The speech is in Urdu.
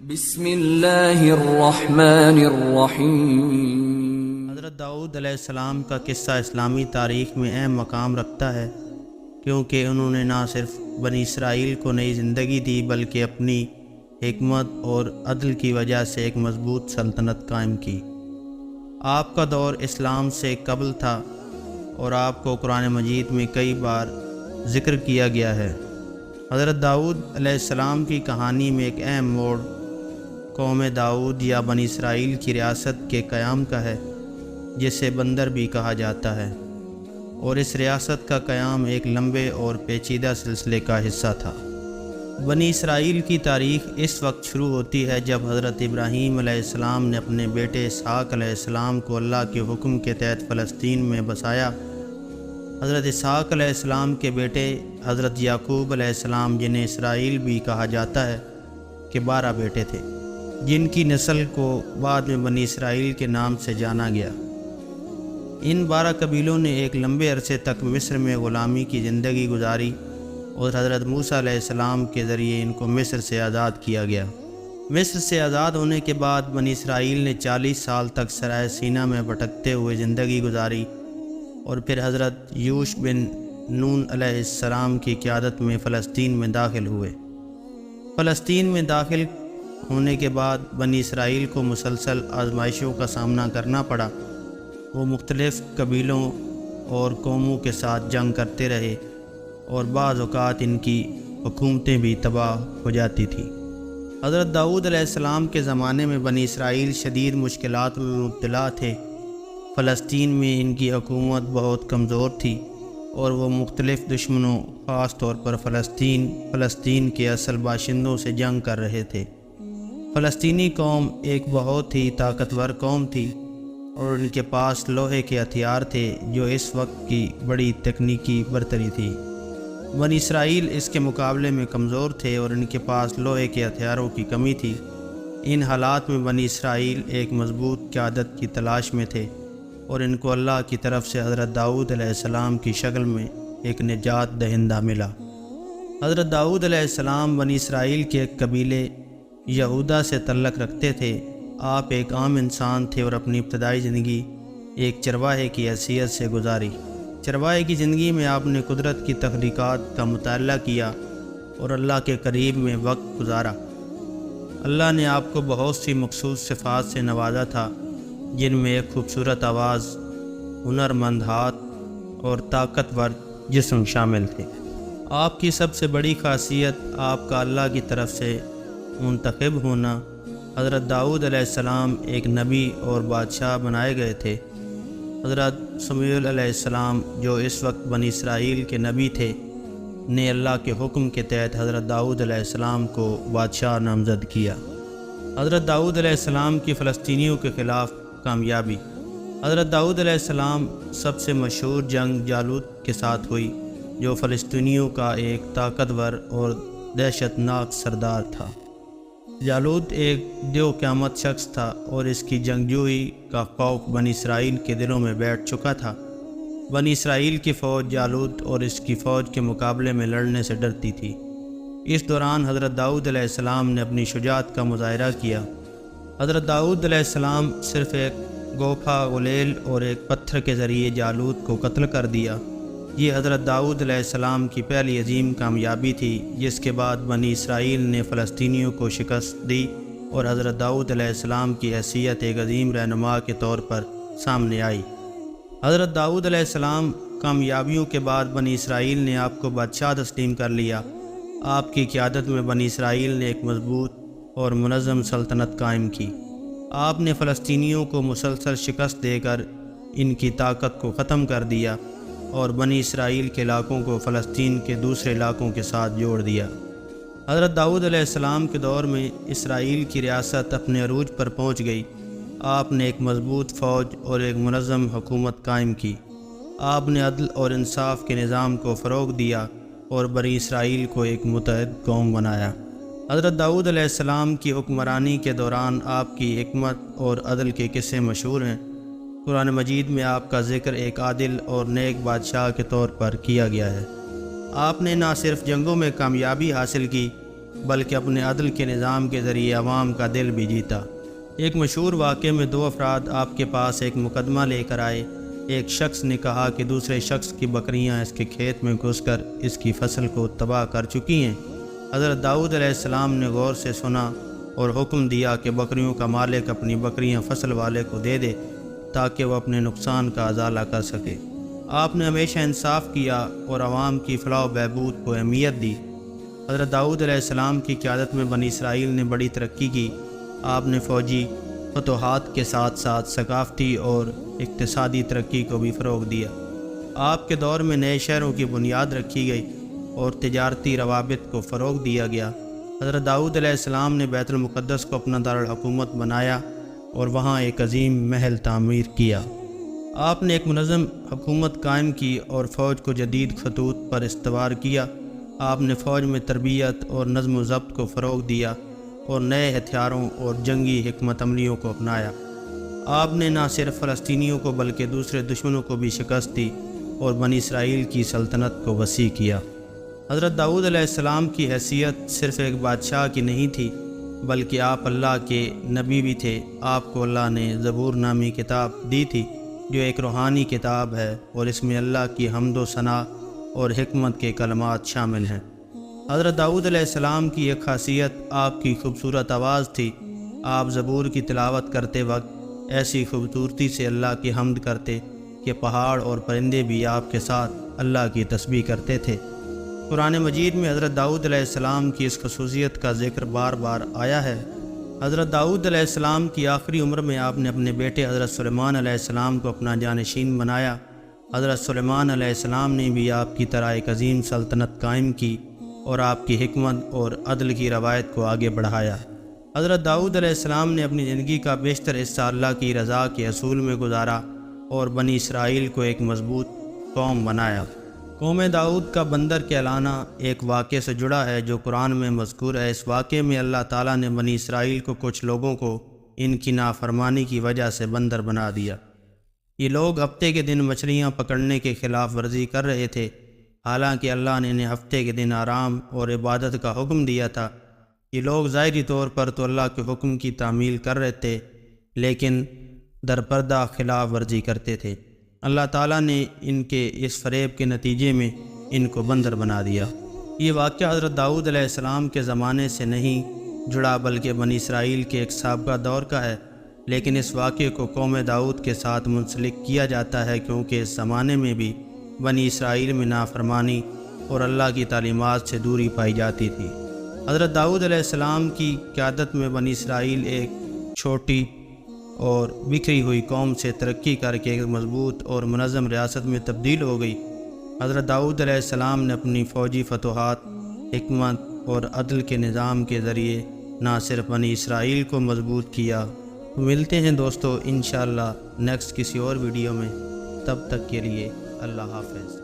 بسم اللہ الرحمن الرحیم۔ حضرت داؤد علیہ السلام کا قصہ اسلامی تاریخ میں اہم مقام رکھتا ہے، کیونکہ انہوں نے نہ صرف بنی اسرائیل کو نئی زندگی دی بلکہ اپنی حکمت اور عدل کی وجہ سے ایک مضبوط سلطنت قائم کی۔ آپ کا دور اسلام سے قبل تھا اور آپ کو قرآن مجید میں کئی بار ذکر کیا گیا ہے۔ حضرت داؤد علیہ السلام کی کہانی میں ایک اہم موڑ قوم داؤد یا بنی اسرائیل کی ریاست کے قیام کا ہے، جسے بندر بھی کہا جاتا ہے، اور اس ریاست کا قیام ایک لمبے اور پیچیدہ سلسلے کا حصہ تھا۔ بنی اسرائیل کی تاریخ اس وقت شروع ہوتی ہے جب حضرت ابراہیم علیہ السلام نے اپنے بیٹے اسحاق علیہ السلام کو اللہ کے حکم کے تحت فلسطین میں بسایا۔ حضرت اسحاق علیہ السلام کے بیٹے حضرت یعقوب علیہ السلام، جنہیں اسرائیل بھی کہا جاتا ہے، کے 12 بیٹے تھے، جن کی نسل کو بعد میں بنی اسرائیل کے نام سے جانا گیا۔ ان 12 قبیلوں نے ایک لمبے عرصے تک مصر میں غلامی کی زندگی گزاری اور حضرت موسیٰ علیہ السلام کے ذریعے ان کو مصر سے آزاد کیا گیا۔ مصر سے آزاد ہونے کے بعد بنی اسرائیل نے 40 سال تک صحرائے سینا میں بھٹکتے ہوئے زندگی گزاری اور پھر حضرت یوش بن نون علیہ السلام کی قیادت میں فلسطین میں داخل ہوئے۔ فلسطین میں داخل ہونے کے بعد بنی اسرائیل کو مسلسل آزمائشوں کا سامنا کرنا پڑا۔ وہ مختلف قبیلوں اور قوموں کے ساتھ جنگ کرتے رہے اور بعض اوقات ان کی حکومتیں بھی تباہ ہو جاتی تھیں۔ حضرت داؤد علیہ السلام کے زمانے میں بنی اسرائیل شدید مشکلات میں مبتلا تھے۔ فلسطین میں ان کی حکومت بہت کمزور تھی اور وہ مختلف دشمنوں، خاص طور پر فلسطین کے اصل باشندوں سے جنگ کر رہے تھے۔ فلسطینی قوم ایک بہت ہی طاقتور قوم تھی اور ان کے پاس لوہے کے ہتھیار تھے، جو اس وقت کی بڑی تکنیکی برتری تھی۔ بنی اسرائیل اس کے مقابلے میں کمزور تھے اور ان کے پاس لوہے کے ہتھیاروں کی کمی تھی۔ ان حالات میں بنی اسرائیل ایک مضبوط قیادت کی تلاش میں تھے اور ان کو اللہ کی طرف سے حضرت داؤد علیہ السلام کی شکل میں ایک نجات دہندہ ملا۔ حضرت داؤد علیہ السلام بنی اسرائیل کے ایک قبیلے یہودا سے تعلق رکھتے تھے۔ آپ ایک عام انسان تھے اور اپنی ابتدائی زندگی ایک چرواہے کی حیثیت سے گزاری۔ چرواہے کی زندگی میں آپ نے قدرت کی تخلیقات کا مطالعہ کیا اور اللہ کے قریب میں وقت گزارا۔ اللہ نے آپ کو بہت سی مخصوص صفات سے نوازا تھا، جن میں ایک خوبصورت آواز، ہنرمند ہاتھ اور طاقتور جسم شامل تھے۔ آپ کی سب سے بڑی خاصیت آپ کا اللہ کی طرف سے منتخب ہونا۔ حضرت داؤد علیہ السلام ایک نبی اور بادشاہ بنائے گئے تھے۔ حضرت سمیعیل علیہ السلام، جو اس وقت بنی اسرائیل کے نبی تھے، نے اللہ کے حکم کے تحت حضرت داؤد علیہ السلام کو بادشاہ نامزد کیا۔ حضرت داؤد علیہ السلام کی فلسطینیوں کے خلاف کامیابی۔ حضرت داؤد علیہ السلام سب سے مشہور جنگ جالوت کے ساتھ ہوئی، جو فلسطینیوں کا ایک طاقتور اور دہشت ناک سردار تھا۔ جالوت ایک دیو قیامت شخص تھا اور اس کی جنگجوئی کا خوف بنی اسرائیل کے دلوں میں بیٹھ چکا تھا۔ بنی اسرائیل کی فوج جالوت اور اس کی فوج کے مقابلے میں لڑنے سے ڈرتی تھی۔ اس دوران حضرت داؤد علیہ السلام نے اپنی شجاعت کا مظاہرہ کیا۔ حضرت داؤد علیہ السلام صرف ایک گوپھا غلیل اور ایک پتھر کے ذریعے جالوت کو قتل کر دیا۔ یہ حضرت داؤد علیہ السلام کی پہلی عظیم کامیابی تھی، جس کے بعد بنی اسرائیل نے فلسطینیوں کو شکست دی اور حضرت داؤد علیہ السلام کی حیثیت ایک عظیم رہنما کے طور پر سامنے آئی۔ حضرت داؤد علیہ السلام کامیابیوں کے بعد بنی اسرائیل نے آپ کو بادشاہ تسلیم کر لیا۔ آپ کی قیادت میں بنی اسرائیل نے ایک مضبوط اور منظم سلطنت قائم کی۔ آپ نے فلسطینیوں کو مسلسل شکست دے کر ان کی طاقت کو ختم کر دیا اور بنی اسرائیل کے علاقوں کو فلسطین کے دوسرے علاقوں کے ساتھ جوڑ دیا۔ حضرت داؤد علیہ السلام کے دور میں اسرائیل کی ریاست اپنے عروج پر پہنچ گئی۔ آپ نے ایک مضبوط فوج اور ایک منظم حکومت قائم کی۔ آپ نے عدل اور انصاف کے نظام کو فروغ دیا اور بنی اسرائیل کو ایک متحد قوم بنایا۔ حضرت داؤد علیہ السلام کی حکمرانی کے دوران آپ کی حکمت اور عدل کے قصے مشہور ہیں۔ قرآن مجید میں آپ کا ذکر ایک عادل اور نیک بادشاہ کے طور پر کیا گیا ہے۔ آپ نے نہ صرف جنگوں میں کامیابی حاصل کی بلکہ اپنے عدل کے نظام کے ذریعے عوام کا دل بھی جیتا۔ ایک مشہور واقعے میں دو افراد آپ کے پاس ایک مقدمہ لے کر آئے۔ ایک شخص نے کہا کہ دوسرے شخص کی بکریاں اس کے کھیت میں گھس کر اس کی فصل کو تباہ کر چکی ہیں۔ حضرت داؤد علیہ السلام نے غور سے سنا اور حکم دیا کہ بکریوں کا مالک اپنی بکریاں فصل والے کو دے دے تاکہ وہ اپنے نقصان کا ازالہ کر سکے۔ آپ نے ہمیشہ انصاف کیا اور عوام کی فلاح و بہبود کو اہمیت دی۔ حضرت داؤد علیہ السلام کی قیادت میں بنی اسرائیل نے بڑی ترقی کی۔ آپ نے فوجی فتوحات کے ساتھ ساتھ ثقافتی اور اقتصادی ترقی کو بھی فروغ دیا۔ آپ کے دور میں نئے شہروں کی بنیاد رکھی گئی اور تجارتی روابط کو فروغ دیا گیا۔ حضرت داؤد علیہ السلام نے بیت المقدس کو اپنا دارالحکومت بنایا اور وہاں ایک عظیم محل تعمیر کیا۔ آپ نے ایک منظم حکومت قائم کی اور فوج کو جدید خطوط پر استوار کیا۔ آپ نے فوج میں تربیت اور نظم و ضبط کو فروغ دیا اور نئے ہتھیاروں اور جنگی حکمت عملیوں کو اپنایا۔ آپ نے نہ صرف فلسطینیوں کو بلکہ دوسرے دشمنوں کو بھی شکست دی اور بنی اسرائیل کی سلطنت کو وسیع کیا۔ حضرت داؤد علیہ السلام کی حیثیت صرف ایک بادشاہ کی نہیں تھی بلکہ آپ اللہ کے نبی بھی تھے۔ آپ کو اللہ نے زبور نامی کتاب دی تھی جو ایک روحانی کتاب ہے اور اس میں اللہ کی حمد و ثنا اور حکمت کے کلمات شامل ہیں۔ حضرت داؤد علیہ السلام کی ایک خاصیت آپ کی خوبصورت آواز تھی۔ آپ زبور کی تلاوت کرتے وقت ایسی خوبصورتی سے اللہ کی حمد کرتے کہ پہاڑ اور پرندے بھی آپ کے ساتھ اللہ کی تسبیح کرتے تھے۔ قرآن مجید میں حضرت داؤد علیہ السلام کی اس خصوصیت کا ذکر بار بار آیا ہے۔ حضرت داؤد علیہ السلام کی آخری عمر میں آپ نے اپنے بیٹے حضرت سلیمان علیہ السلام کو اپنا جانشین بنایا۔ حضرت سلیمان علیہ السلام نے بھی آپ کی طرح ایک عظیم سلطنت قائم کی اور آپ کی حکمت اور عدل کی روایت کو آگے بڑھایا۔ حضرت داؤد علیہ السلام نے اپنی زندگی کا بیشتر حصہ اللہ کی رضا کے اصول میں گزارا اور بنی اسرائیل کو ایک مضبوط قوم بنایا۔ قوم داؤد کا بندر کہلانا ایک واقعے سے جڑا ہے جو قرآن میں مذکور ہے۔ اس واقعے میں اللہ تعالیٰ نے بنی اسرائیل کو کچھ لوگوں کو ان کی نافرمانی کی وجہ سے بندر بنا دیا۔ یہ لوگ ہفتے کے دن مچھلیاں پکڑنے کے خلاف ورزی کر رہے تھے، حالانکہ اللہ نے انہیں ہفتے کے دن آرام اور عبادت کا حکم دیا تھا۔ یہ لوگ ظاہری طور پر تو اللہ کے حکم کی تعمیل کر رہے تھے لیکن درپردہ خلاف ورزی کرتے تھے۔ اللہ تعالیٰ نے ان کے اس فریب کے نتیجے میں ان کو بندر بنا دیا۔ یہ واقعہ حضرت داؤد علیہ السلام کے زمانے سے نہیں جڑا بلکہ بنی اسرائیل کے ایک سابقہ دور کا ہے، لیکن اس واقعے کو قوم داؤد کے ساتھ منسلک کیا جاتا ہے کیونکہ اس زمانے میں بھی بنی اسرائیل میں نافرمانی اور اللہ کی تعلیمات سے دوری پائی جاتی تھی۔ حضرت داؤد علیہ السلام کی قیادت میں بنی اسرائیل ایک چھوٹی اور بکھری ہوئی قوم سے ترقی کر کے ایک مضبوط اور منظم ریاست میں تبدیل ہو گئی۔ حضرت داؤد علیہ السلام نے اپنی فوجی فتوحات، حکمت اور عدل کے نظام کے ذریعے نہ صرف بنی اسرائیل کو مضبوط کیا۔ ملتے ہیں دوستو انشاءاللہ نیکسٹ کسی اور ویڈیو میں، تب تک کے لیے اللہ حافظ۔